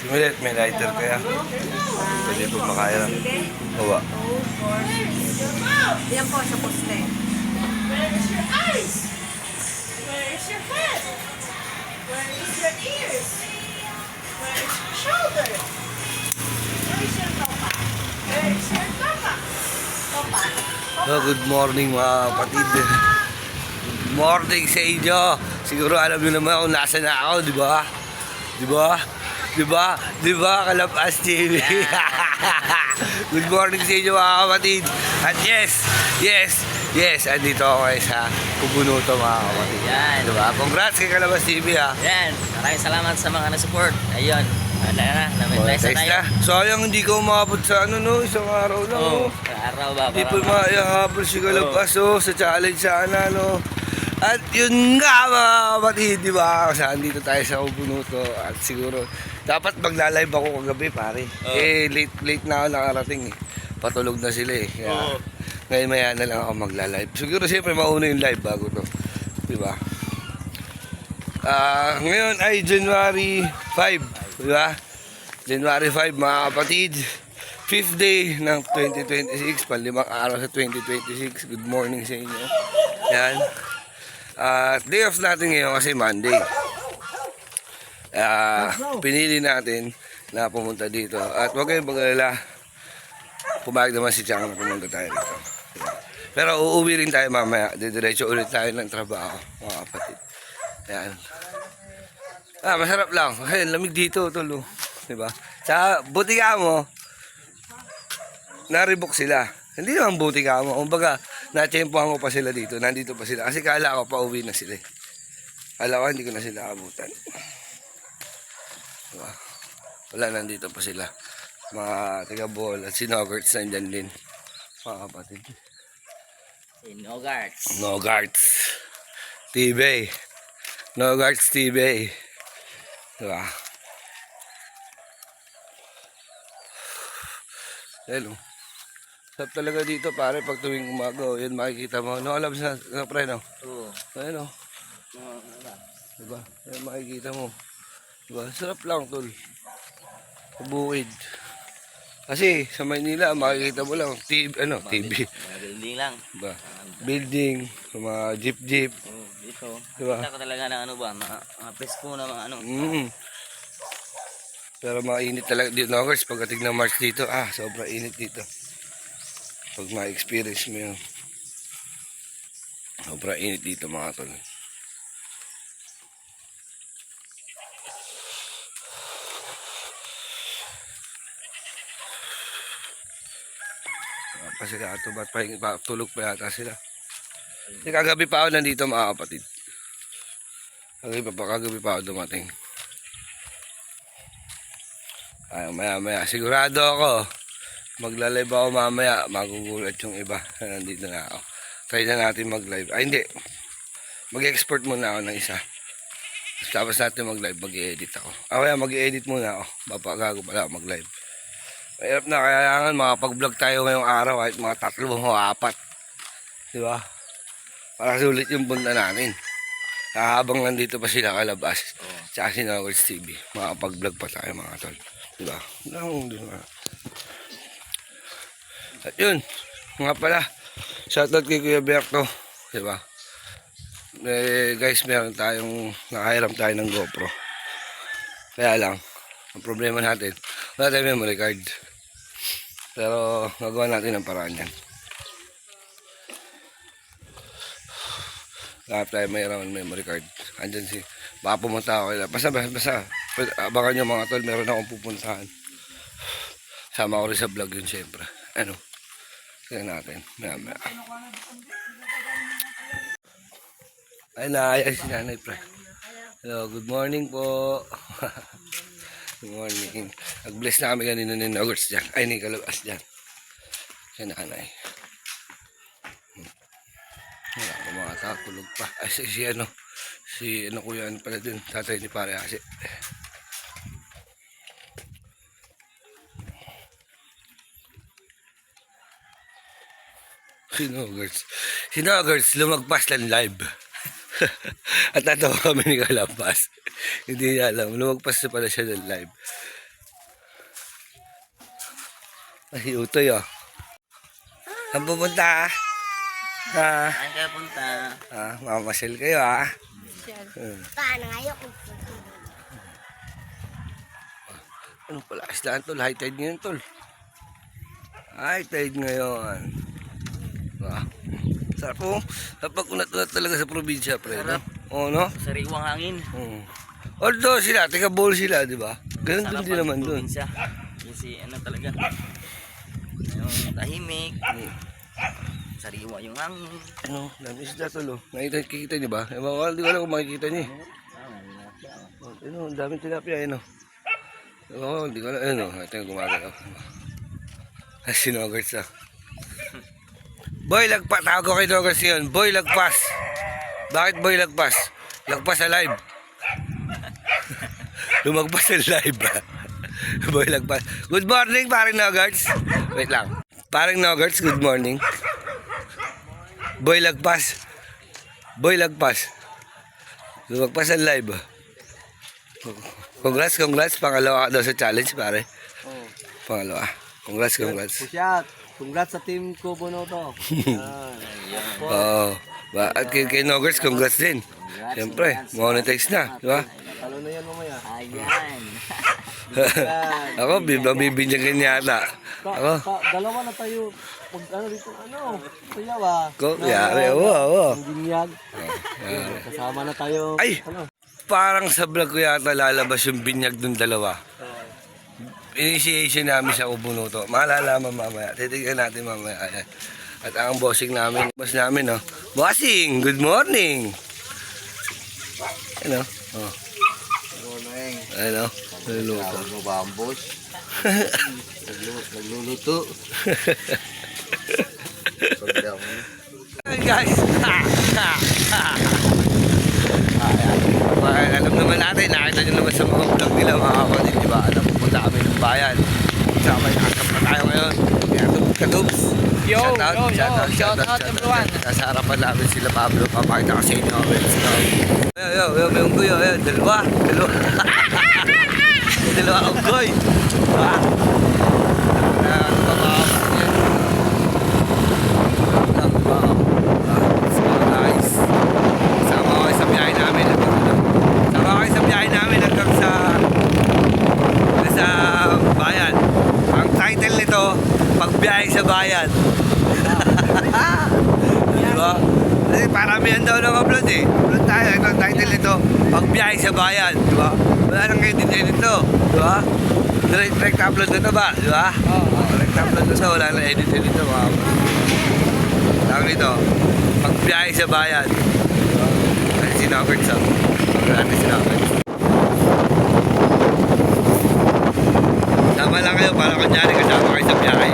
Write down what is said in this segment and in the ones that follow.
Simulit, may lighter kaya. Pwede po makaya. Hawa. Yan po sa poste. Where is your eyes? Where is your head? Where is your ears? Where is your shoulder? Where is your topa? Where is your topa? Topa. Oh, good morning mga kapatid. Good morning sa inyo. Siguro alam niyo naman kung nasa na ako, di ba? Di ba? Di ba? Di ba? Kalabas TV. Good morning sa inyo mga kapatid. At yes, andito ako sa Pupunuto mga kapatid. Yan. Di ba? Congrats kay Kalabas TV ha. Yan. Maraming salamat sa mga na-support. Ayun. Wala na. Namit-nice na tayo. Sayang hindi ko umabot sa isang araw lang. Oo. Oh. Araw ba? Hindi po maayahapon si Kalabas sa challenge sana At yun nga mga kapatid, di ba? Kasi andito tayo sa Pupunuto at siguro dapat magla-live ako kagabi pare. Late na ako nakarating eh. Patulog na sila eh. Kaya ngayon maya na lang ako magla-live. Siguro siyempre mauna yung live bago to. Di ba? Ngayon ay January 5. Di ba? January 5 mga kapatid. 5th day ng 2026. Panlimang araw sa 2026. Good morning sa inyo. Yan. Day off natin ngayon kasi Monday. Pinili natin na pumunta dito. At huwag kayong mag-alala. Pumayag naman si Chang na pumunta tayo dito. Pero uuwi rin tayo mamaya. Didiretso ulit tayo ng trabaho mga kapatid. Yan. Masarap lang. Kasi lamig dito, tolo. Diba? Sa buti ka mo, naribok sila. Hindi naman buti ka mo. Kumbaga, natsempohan ko pa sila dito. Nandito pa sila. Kasi kala ko pa uwi na sila. Kala ko hindi ko na sila abutan. Diba? Wala, nandito pa sila. Mga taga-ball at si Nogarts nandyan din. Mga kapatid. Nogarts. Nogarts TV. Nogarts TV. Diba? Hello. Sarap talaga dito pare pag tuwing umaga. Yan makikita mo. No, alam sa pre no? Oo. Ayun o. Diba? Yan makikita mo. Diba? Sarap lang tol. Bukid. Kasi sa Maynila makikita mo lang TV. TV. Mga building lang. Diba? Building. Mga jeep. Oo. Dito. Diba? Kita ko talaga na mga presko na mga Pero mainit talaga dito. Nogarts pagdating ng March dito. Sobrang init dito. Pag ma-experience mo yun. Sobrang init dito mga tol. Kasi kato ba't tulog pa yata sila. Kasi kagabi pa ako nandito mga kapatid. Kagabi pa ako dumating. Maya sigurado ako magla-live ako mamaya, magugulat yung iba na nandito na ako. Try na natin mag-live. Hindi, mag-export muna ako ng isa, tapos natin mag-live, mag-i-edit ako. Mag-i-edit muna ako, gago pala mag-live. Mahirap na, kailangan makapag-vlog tayo ngayong araw kahit mga 3 o 4, diba? Para sulit yung punta natin habang nandito pa sila Kalabas tsaka si Nogarts TV, makapag-vlog pa tayo mga tol, diba? Diba? At yun, nga pala, shoutout kay Kuya Berto, diba? Guys, nakahiram tayo ng GoPro. Kaya lang, ang problema natin, wala tayong memory card. Pero, gagawa natin ang paraan yan. Lahat tayo mayroon ng memory card. Andyan baka pumunta ako kaya. Basta, abangan nyo mga tol, meron akong pupuntahan. Sama ko rin sa vlog yun syempre. Kaya natin, maya. Ay, naayay si nanay, pre. Hello, good morning po. Good morning. Nag-bless na kami kanina ni Nogarts dyan. Ay, ni Kalabas dyan. Si nanay. Wala ko mga tao, tulog pa. Ay, si kuya pala dun, tatay ni pare Asi. Si Nogarts lumagpas lang live. At natawa kami ni Kalabas. Hindi niya alam, lumagpas na pala siya ng live. Ay, utoy oh. Saan pupunta? Ha? Saan kayo punta? Mamasyal kayo ah. Paano ngayon? Ano pala? Islaan tol. High tide ngayon tol. High tide ngayon. Sarap po. Kapag unat-unat talaga sa probinsya, pre. No? Sarap. Oo, no? Sariwang hangin. Although sila, taga-bowl sila, di ba? Ganun Sarap din ang naman dun. probinsya. Kasi ano talaga. Yung tahimik. Sariwa yung hangin. Ano, dami isda tol. Kikita niyo ba? Ewan ko, di ko alam kung makikita niyo. Ano, ang daming tilapia, ano. Ewan ko, di ko alam. Ano, ito yung gumagalaw. Sinogers ah. Boy, lagpas. Tawag ko kay Dogers yun. Boy, lagpas. Bakit boy, lagpas? Lagpas sa live. Lumagpas sa live ah. Boy, lagpas. Good morning, paring Nogers. Wait lang. Paring Nogers, good morning. Boy, lagpas. Boy, lagpas. Lumagpas sa live ah. Congrats. Pangalawa ka daw sa challenge, pare. Pangalawa. Congrats. Pusyat. Congrats sa team ko, Bonoto. Oo. At kay Nogers, congrats din. Siyempre, monetize na, di ba? Talo na yan mamaya. Ayan. Ako, bibinyagan yata. Ako, Dalawa na tayo. Pag ano dito, kuya ba? yari, oo. Ang ginyag. Kasama na tayo. Ay! Parang sa vlog ko yata lalabas yung binyag ng dalawa. Initiation namin sa Ubunuto. Malalaman mamaya. Titignan natin mamaya. Ayan. At ang bossing namin, boss namin, no? Bossing, good morning! Ano? Oh. Morning. Ano? Naluluto. Tawag mo ba ang boss? Nagluluto. Hey guys! Alam naman natin, nakita nyo naman sa mga vlog nila mga kapatid, di ba? Alam, pupunta kami ng bayan. Sa may nakasap na tayo ngayon. Kaya Katubs. Shout out everyone. Nasa harapan namin sila Pablo, papakita ko sa inyo. Let's go. Yung kuya, dalawa. Dalawa unggoy. Nice. Sama ko sa biyahe namin. Hanggang sa bayan. Ang title nito, Pagbiyahe sa Bayan. Diba? Kasi paramihan daw ng upload eh. Upload tayo. Ito ang title nito, Pagbiyahe sa Bayan. Diba? Wala nang edit dito. Diba? Direct upload na ito ba? Diba? Direct upload na ito. Wala nang edit dito. Tawag nito, Pagbiyahe sa Bayan. Diba? Kasi sinakot sa. Natin sinakot. Sama lang kayo para kunyari kasama kayo sa biyahe.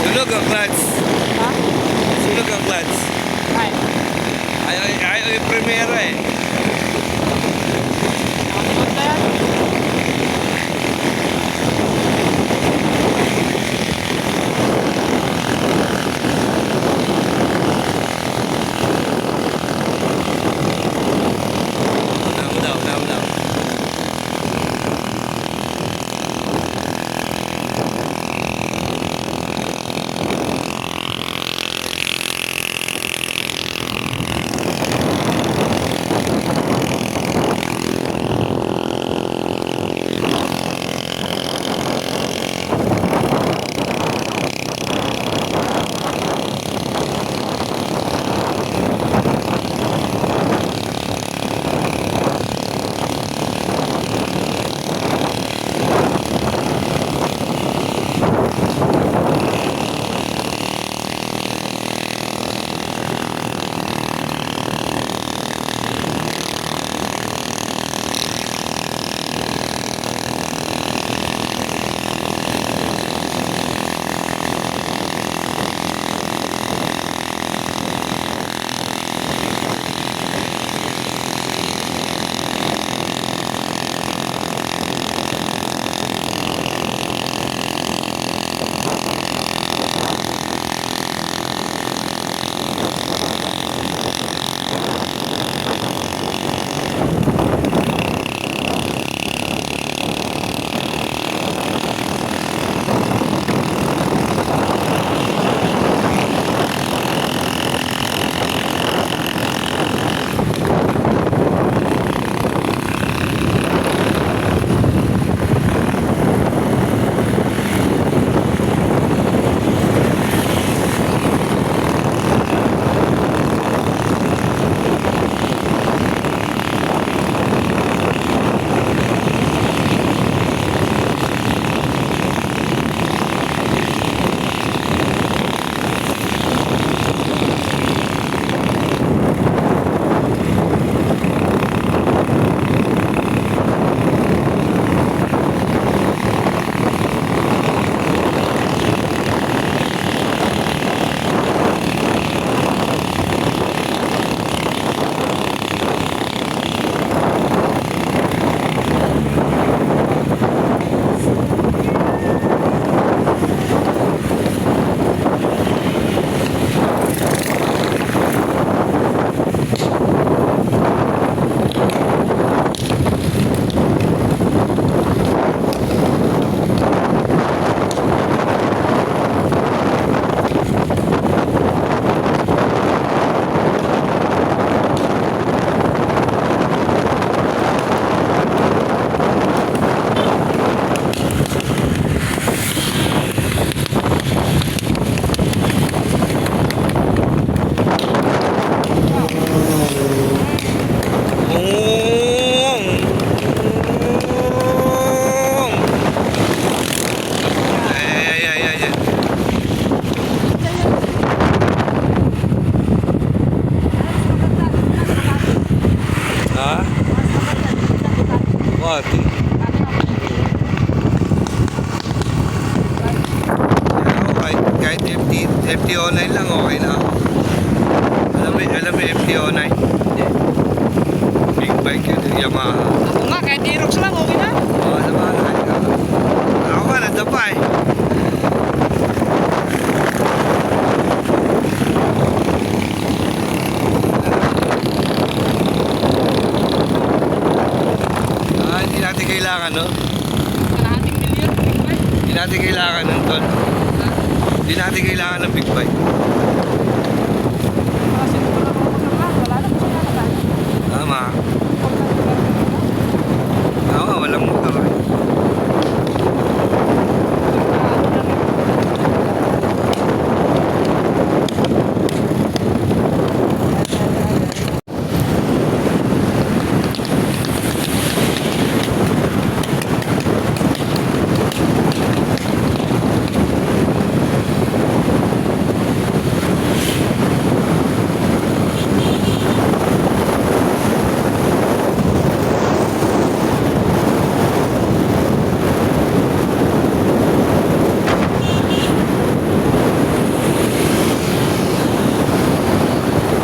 Sunog ang clutch. Sunog ang clutch. Ayaw yung premiere eh. Unahan mo daw. Dati. Kahit FT09 lang, okay na ako. Alam mo FT09? Hindi. Big bike yun, yung Yamaha. Ako nga, kahit Aerox lang, okay na. Oo, sabagay. Ako nga, nadapa eh. Hindi natin kailangan, no? Kalahating milyon, big bike. Hindi natin kailangan ng tol. Hindi natin kailangan ng big bike. Kasi kung wala mo wala na kung wala na. Tama. Oo nga, walang motor eh.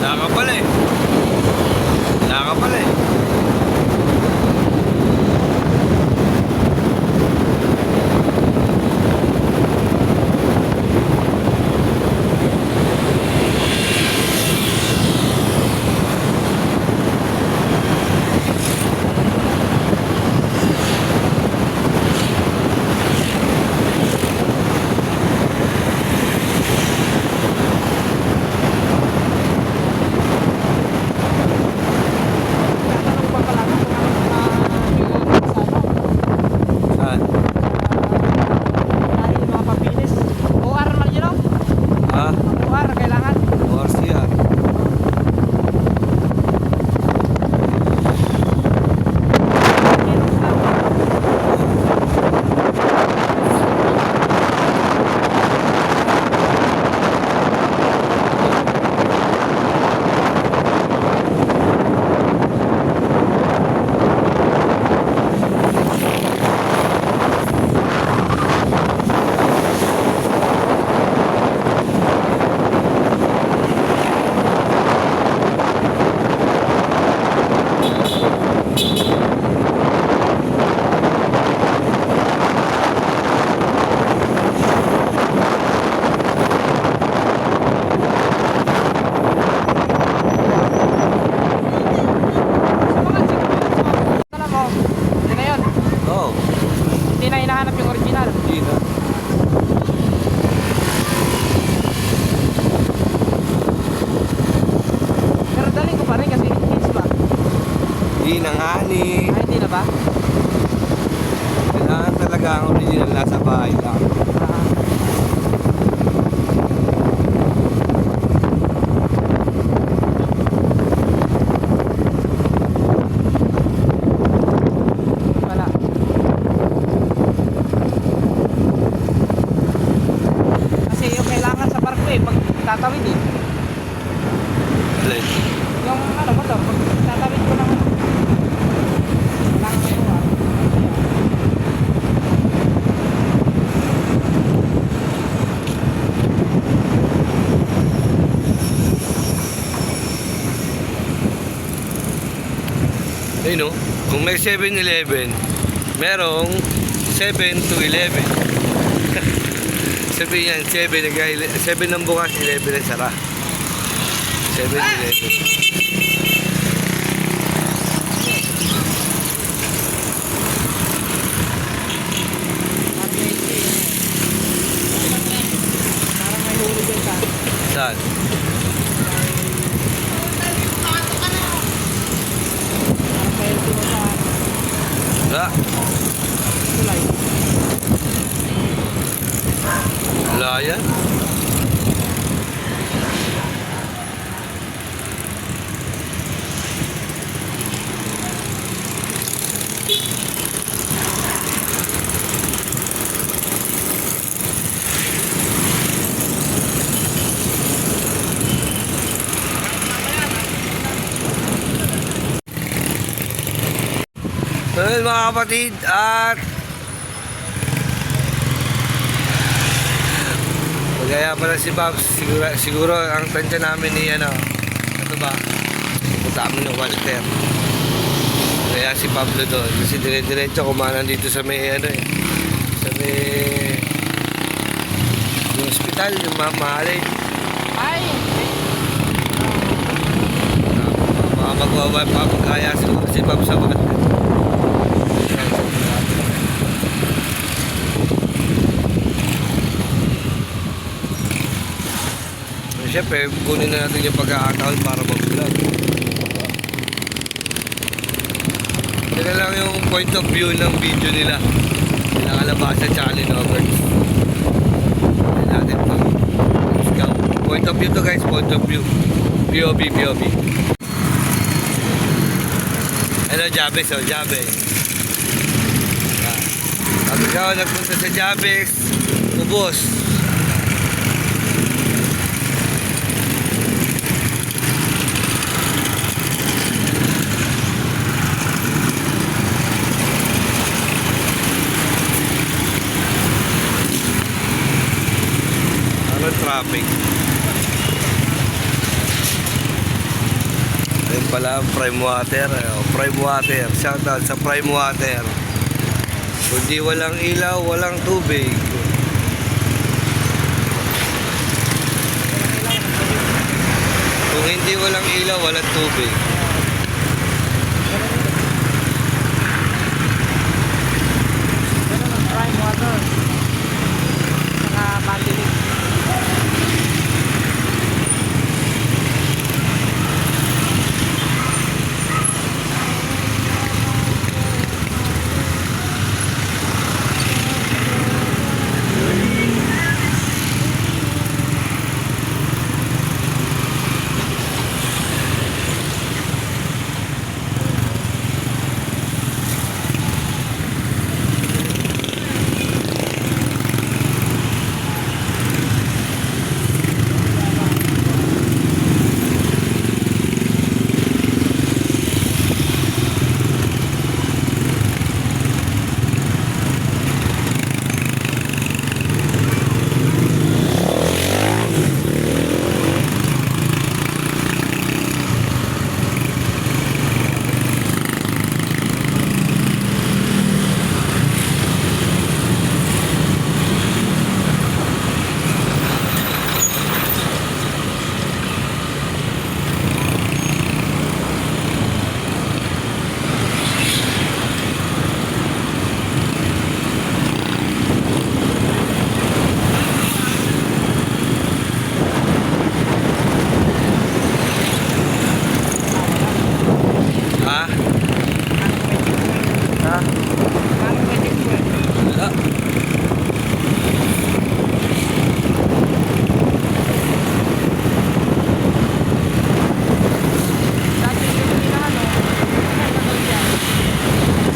Nakapala eh. Nakapala eh. Saan? Mga papilis. OR lang yun, no? Ha? OR, kailangan. Orsia. Aerox lang. Sa mga checkpoints, alam mo, hindi na yun. Oo. Hindi na hinahanap yung original. Hindi na. Pero daling ko pa rin kasi hits ba? Hindi na nga ni. Ay, hindi na ba? Kailangan talaga ang original nasa bahay lang. Ah. Wala. Kasi yung kailangan sa barko eh, pag tatawid eh. Alin? Yung ano motor, pag tatawid ko ng ano. Kailangan may uwa. Ayun no? Kung may 7-Eleven, merong 7 to 11. Sabi yan, 7 ang bukas, 11 ang sara. 7-Eleven. Parang may huli din ka. Saan? Parang may ultimo sa Wala. tulay. Wala yan. Well, mga kapatid at magaya pala si Babs. Siguro ang tansya namin ni ano ba? Punta kami ng Walter. Kaya si Pablo doon. Kasi dire-diretso kumanan dito sa may ano eh. Sa may yung hospital, yung mahalin. Ay! Mga magwaway pa magkaya siguro si Babs sa Walter. Siyempre, kunin na natin yung pagkakataon para mag-vlog. Ito na lang yung point of view ng video nila. Nakalabasa Charlie Roberts. Tignan natin pa. Let's go. Point of view to guys, point of view. POV. Hello, Jabez, oh, Jabez. Pag ikaw nagpunta sa Jabez, ubos. Traffic. Ayun pala ang Prime Water. Prime Water. Shoutout sa Prime Water. Kundi walang ilaw, walang tubig. Kung hindi walang ilaw, walang tubig. Meron ng prime water. Saka madilig.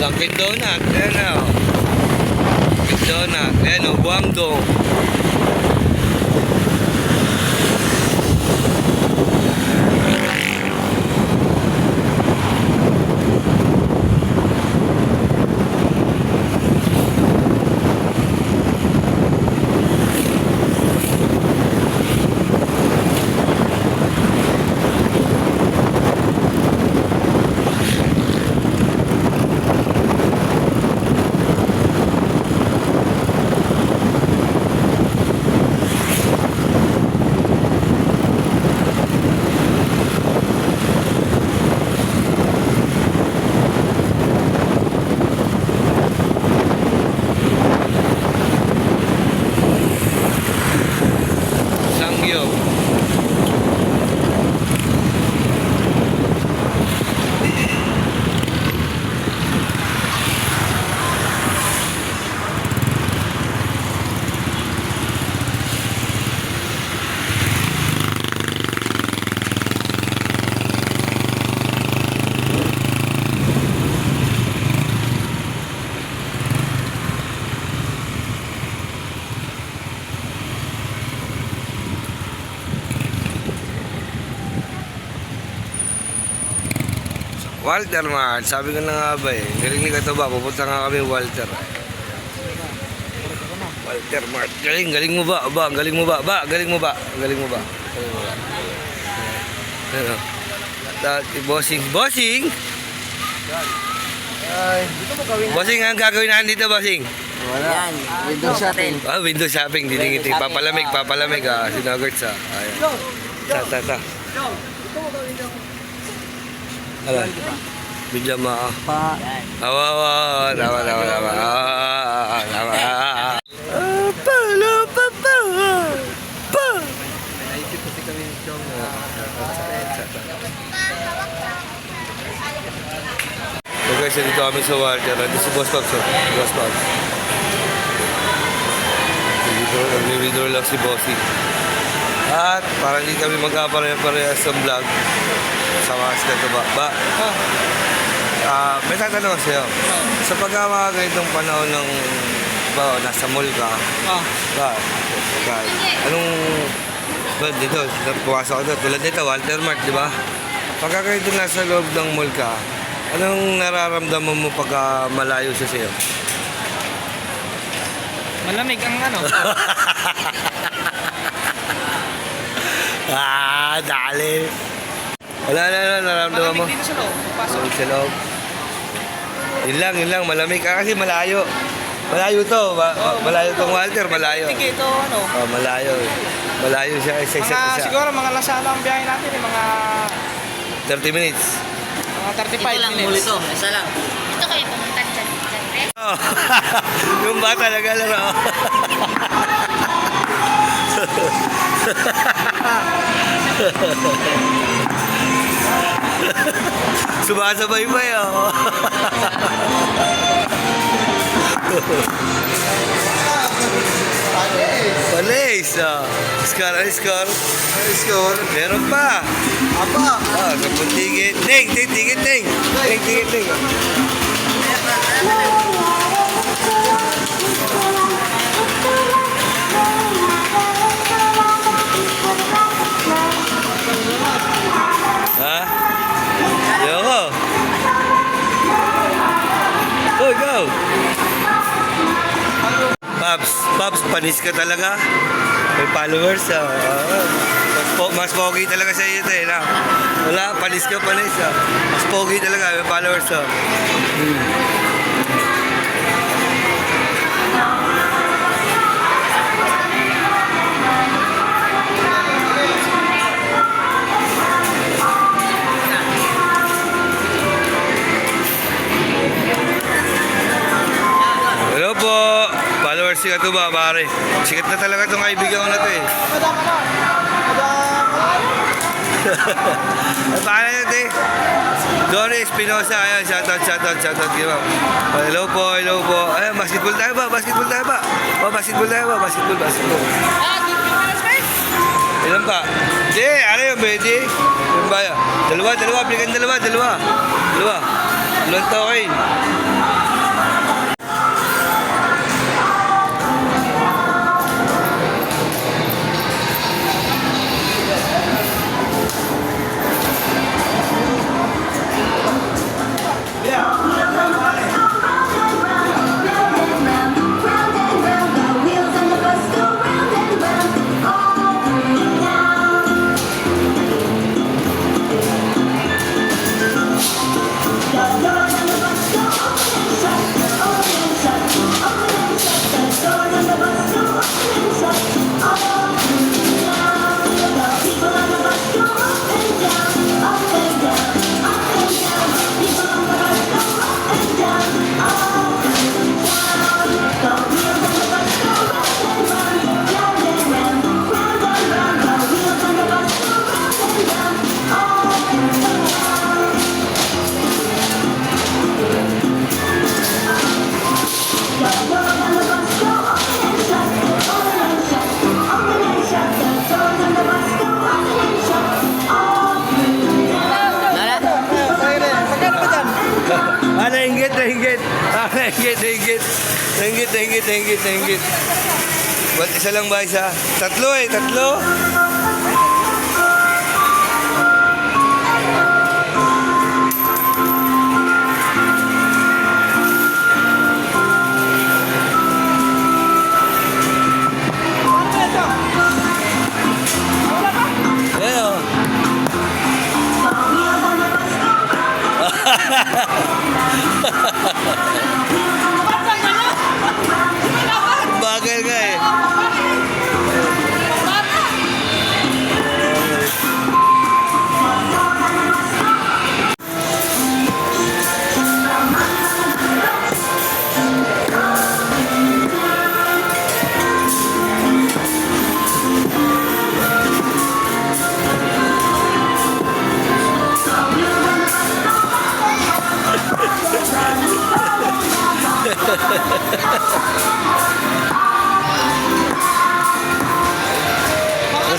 Dunkin Donut, ayan o. Dunkin Donut, ayan o, Guangdong. Walter Mart, sabi ko na nga ba eh. Galing ni Katuba, pupunta nga kami Walter. Walter Mart. Galing mo ba? Ba, galing mo ba? Ba, galing mo ba? Galing mo ba? Galing mo ba? Ano? Bossing. Bossing! Bossing, ang gagawin natin dito, Bossing? Yan. Window shopping. Ah, window shopping. Diningiti. Papalamig. Ah, sinagurts ah. Ayan. Ta. Ala. Bigyan mo ako. Awa. Tama. Pa. Okay, so dito kami sa Walter. Dito si Boss Pops. Boss Pops. Nag-withdraw lang si Bossy. At parang hindi kami magkapareha-parehas sa vlog. Sa mga Katuba. May tatanong ako sa'yo. Sa pagkama ganitong panahon ng nasa mall ka, anong dito, pumasok ka doon, tulad nito, Walter Mart, di ba? Pagka ganito nasa loob ng mall ka, anong nararamdaman mo pagka malayo siya sa'yo? Malamig ang ano. Dali. Wala nararamdaman mo? Malamig dito sa loob. Pasok. Sa loob. Yun lang, malamig ka kasi malayo. Malayo to, malayo tong Walter, malayo. Ito ano. Malayo. Malayo siya, isa. Siguro mga lasala ang biyahe natin, mga 30 minutes. mga 35 Ito lang, minutes. muli to. Isa lang. Dito kayo pumunta dyan. Yung bata nagalaro. Sumasabay pa yun. Palis. Score. Meron pa. Apa? 10 ticket. Ting. Ticket. Ha? Yoko. Go. Pops, panis ka talaga. May followers. Mas pogi talaga sa iyo ito eh. Na? Wala, panis. Mas pogi talaga, may followers. Hello po. Followers si Katuba, pare. Sikat na talaga itong kaibigan ko na ito eh. Paano yun eh? Doris Espinosa, ayan, shoutout, diba? Hello po. Ayan, basketball tayo ba? Basketball. Ilan pa? Hindi, ano yun, Betty? Ilan ba yun? Dalawa, bigyan dalawa. Dalawang token. Nainggit. Ba't isa lang ba isa? Tatlo.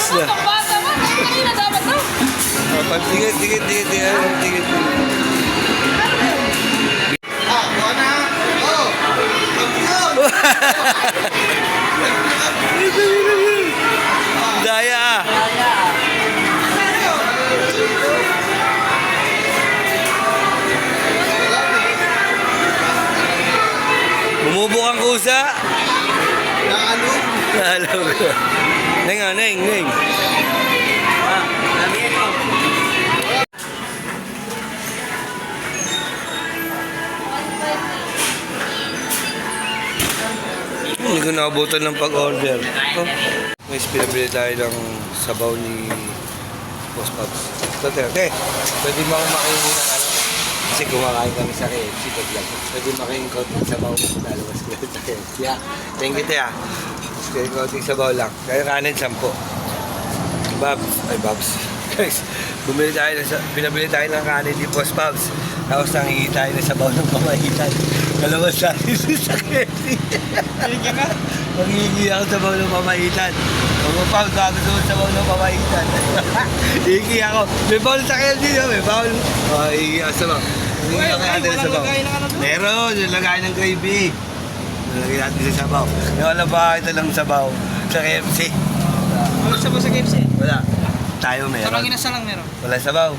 Ayos na. Bata mo, kanina dapat to. Tigit. Daya. Bumubukang kusa. Naalog. Neng. Hindi ko nakabutan ng pag-order. Oh, may pinabili tayo ng sabaw ni Boss Pops. Te, pwede mo akong makainin ng ano? Kasi kumakain kami sa KFC pag lang. Pwede makainin konting sabaw mo kung lalabas ko sa KFC. Yeah. Thank you, te ah. Kaya konting sabaw lang. Kaya kanin, 10. Babs. Guys, pinabili tayo ng kanin ni Boss Pops. Tapos nangingi tayo ng sabaw ng pamahitan. Kalabas natin sa KFC. Mangingi ako sabaw ng pamahitan. Pag-Pops, bago doon sabaw ng pamahitan. Hingi ako. May bawl sa KFC niya, may bawl. Hingi ako sabaw. Hingi ako natin ng sabaw. Meron, yung lagay ng gravy. Nalagay natin sa sabaw. Yung alam ba ito ng sabaw sa KFC? Walang sabaw sa KFC. Wala. Tayo meron. Sarang inasa lang meron. Wala sabaw.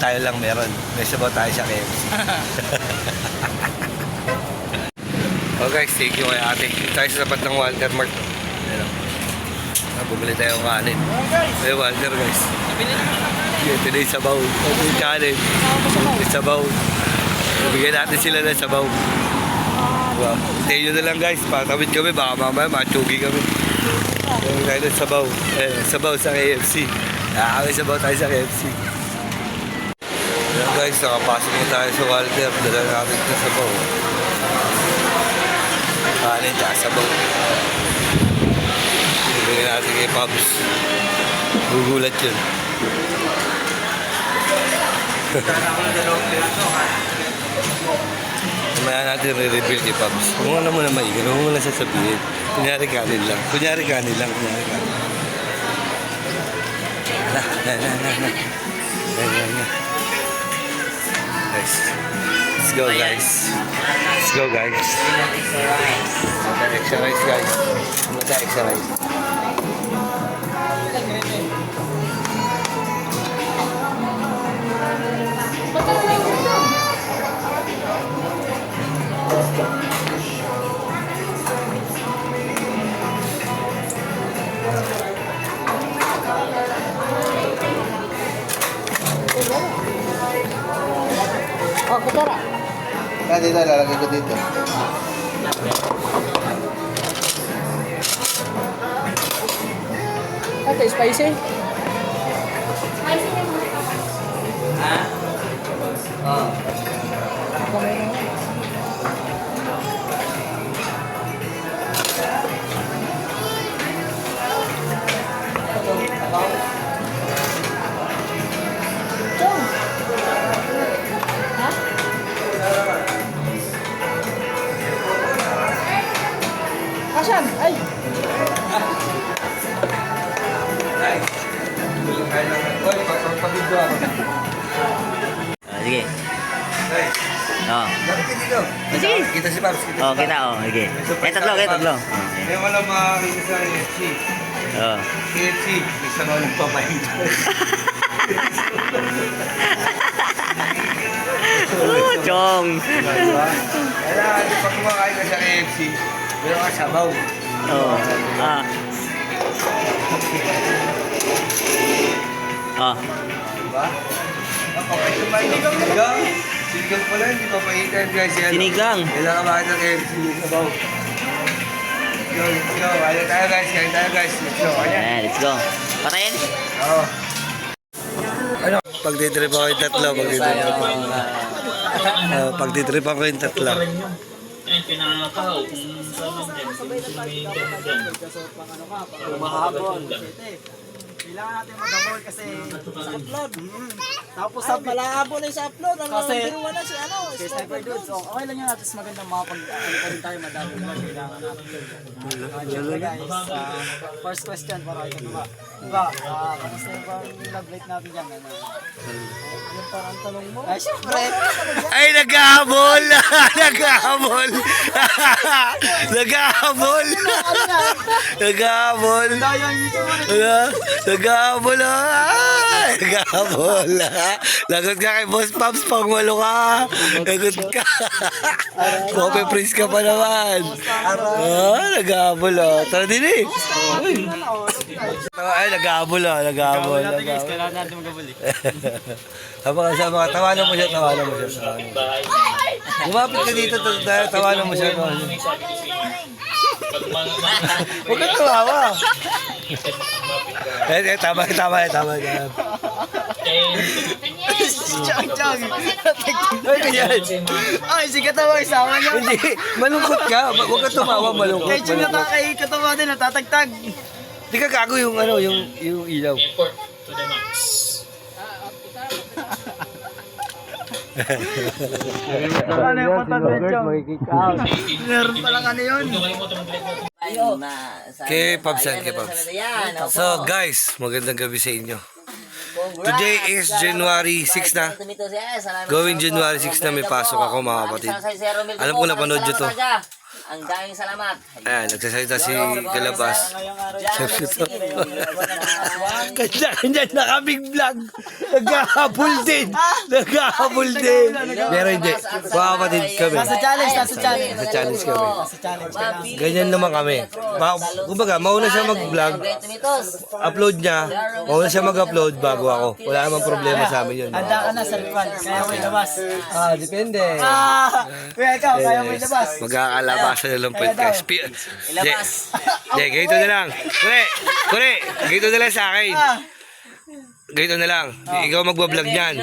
Tayo lang meron. May sabaw tayo sa KFC. Oh guys, thank you kay ate. Dito tayo sa tapat ng Walter Mart. Ayan o. Bumili tayo ng kanin. Ayan Walter guys. Ito na yung sabaw. Ito yung kanin. Yung sabaw. Bigyan natin sila ng sabaw. Wow. Tayo nyo na lang guys. Patawid kami. Baka mamaya matsugi kami. Ayan tayo ng sabaw. Sabaw sa KFC. Kami sabaw tayo sa KFC. Ayan guys, nakapasok na tayo sa Walter. Dala natin ito sabaw. Kanin tsaka sabaw. Bigyan natin kay Pops. Gugulat yun. Mamaya natin re-reveal kay Pops. Kung ano mo na maigan, huwag mo na sasabihin. Kunyari kanin lang. Kunyari kanin lang. Na. Guys. Let's go guys. Let's go guys. Extra rice guys. Extra rice. Oh, kutara. Dito, lalagay ko dito. Ito, spicy. Asan? Ay! Sige. Oo. Sige. Kita si Pops. Oh, kita oh. Sige. Tatlo. Kaya wala makakita sa KFC. Oo. KFC, may sabaw ng papahinto. Chong. Kailangan, pag kumakain ka sa KFC, meron ka sabaw. Oo. Diba? Sinigang. Sinigang pala, hindi papahitan guys. Yan. Sinigang. Kailangan makita ng KFC, may sabaw. Let's go. Kain tayo guys. Let's go. Ayan, let's go. Patayin? Oo. Ano? Pagtitrip ako yung tatlo. Pagtitripan ko yung tatlo. Pinakaw kung saan Mahapon. Kailangan natin mag-abort kasi sa upload. Tapos Ay, malabo na yung sa upload. Ano, Kasi- biruan na si ano. kay Sniper Dudes, so okay lang yan at least magandang makapag ano pa rin tayo madami na kailangan natin yun. Siyempre guys, first question para ito diba? Diba, kamusta yung bang love life natin dyan? Ano? Yung parang tanong mo. Ay, siyempre! Ay, naghahabol! Naghahabol! Naghahabol! Naghahabol! Naghahabol! Naghahabol! Lagot ka kay Boss Pops, pang walo ka! Lagot ka! Coffee Prince ka pa naman! Naghahabol Tara din eh! Ay, naghahabol naghahabol! Kailangan natin magabali. Sama ka, tawanan mo siya, tawanan mo siya. Lumapit ka dito, tawanan mo siya. Huwag kang tumawa. Tama. Chang. Ay, ganyan. Ay, si katawa isama niya. Hindi, malungkot ka. Huwag kang tumawa, malungkot. Kay Chang kay katawa din, natatagtag. Hindi ka gago yung ilaw. Import to the max. Ano yung patanda Chang? Meron palang ano yun. Kung kayo mo ito mag-like Ayun. Kay Pops yan, kay Pops. So guys, magandang gabi sa inyo. Today is January 6 na. Going January 6 na, may pasok ako mga kapatid. Alam ko napanood nyo to. Ang daming salamat. Ayan, nagsasalita si Galabas. Kanya na kaming vlog. Naghahabol din. Pero hindi. Mga kapatid kami. Nasa challenge. Sa challenge kami. Ganyan naman kami. Kumbaga, mauna siya mag-vlog. Upload niya. Mauna siya mag-upload bago ako. Wala namang problema sa amin yun. Handa ka na sa ritual, kaya mo ilabas. Depende. Kuya ikaw, kaya mo ilabas. Magkakalabasan na lang podcast. Ilabas. Hindi, ganito na lang. Kure, ganito na lang sa akin. Ganito na lang. Ikaw magbablog niyan.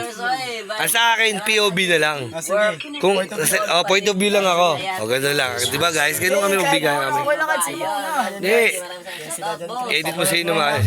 Ang sa akin, POV na lang. Kung, point of view lang ako. O, ganito lang. Diba guys, ganun kami magbigay kami. Okay lang kahit sino na. Hindi, edit mo sa inyo maayos.